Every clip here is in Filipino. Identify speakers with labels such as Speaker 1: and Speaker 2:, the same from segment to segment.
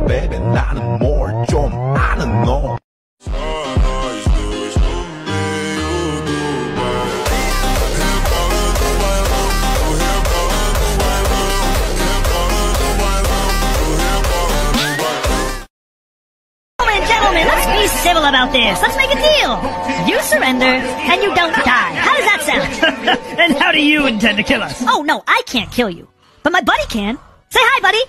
Speaker 1: baby 나는 뭘 좀 아는 너
Speaker 2: Gentlemen, let's be civil about this. Let's make a deal. You surrender, and you don't die. How does that sound?
Speaker 3: And how do you intend to kill us?
Speaker 2: Oh, no, I can't kill you. But my buddy can. Say hi, buddy.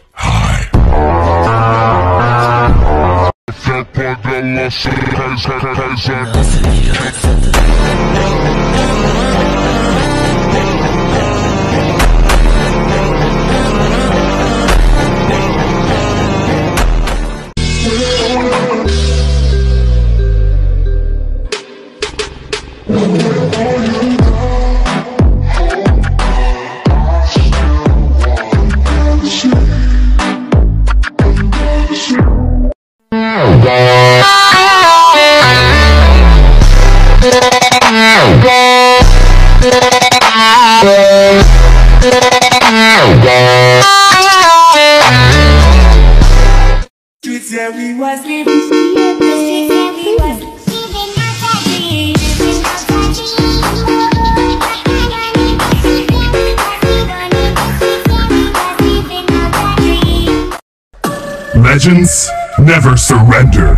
Speaker 4: Legends never surrender.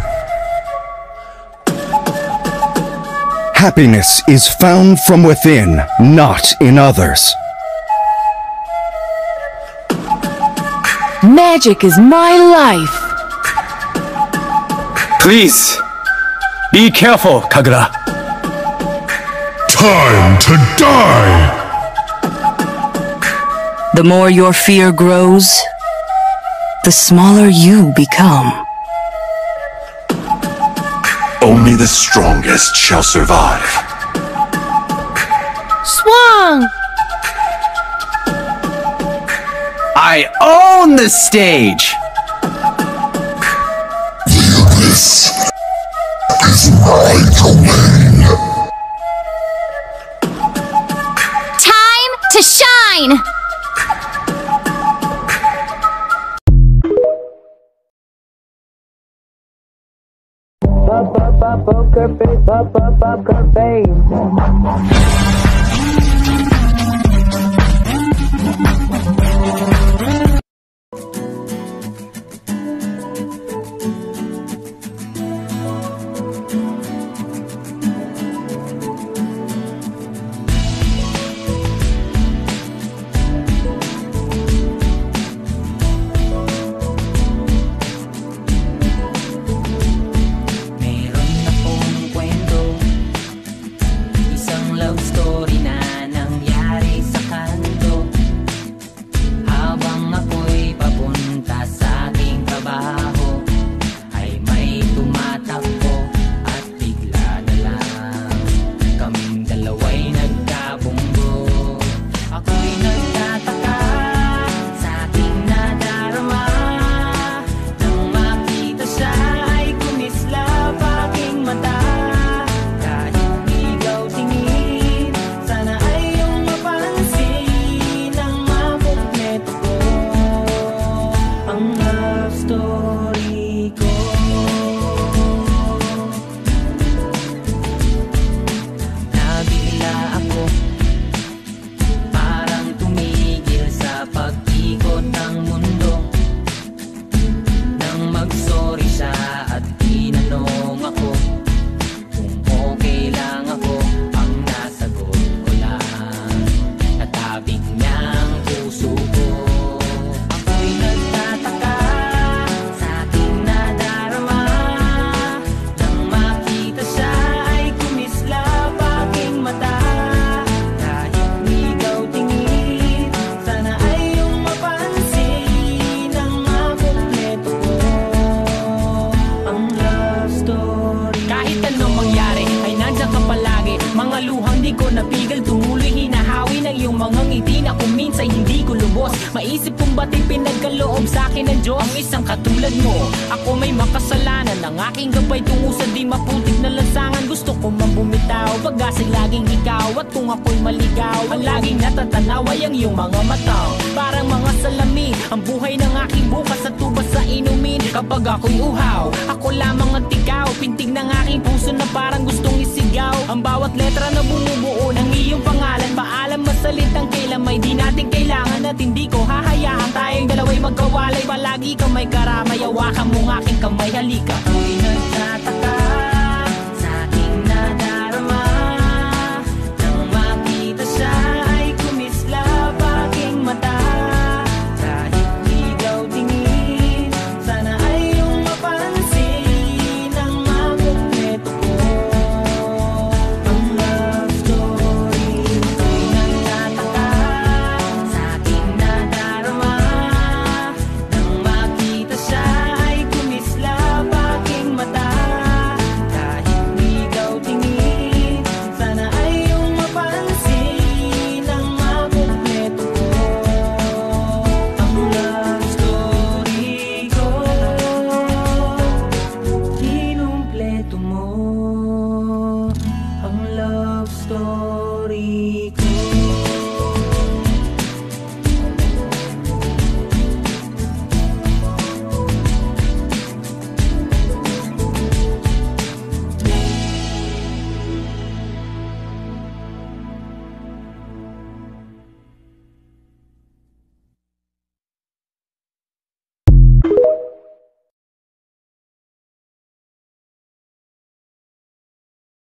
Speaker 5: Happiness is found from within, not in others.
Speaker 6: Magic is my life.
Speaker 7: Please, be careful, Kagura.
Speaker 4: Time to die!
Speaker 6: The more your fear grows, the smaller you become.
Speaker 1: Only the strongest shall survive.
Speaker 6: Swung!
Speaker 7: I own the stage!
Speaker 4: This is my domain.
Speaker 8: Time to shine!
Speaker 9: Poker face, poker face.
Speaker 10: Maisip kong ba't pinagkaloob sa'kin ng Diyos ang isang katulad mo. Ako may makasalanan, ang aking gabay tungo sa di maputik na lansangan. Gusto ko man bumitaw, pag-asa'y laging ikaw. At kung ako'y maligaw, ang laging natatanaw ay ang iyong mga mata. Parang mga salamin, ang buhay ng aking bukas at tubas sa inumin. kapag ako'y uhaw. Ako lamang at ikaw, pintig ng aking puso na parang gustong isigaw. Ang bawat letra na bumubuo ng iyong pangalan, paalam masalitang kailan may di natin kailangan. At hindi ko hahayaan tayong dalawa'y magkawalay. Palagi ka may karamay, hawakan mong aking kamay, halika.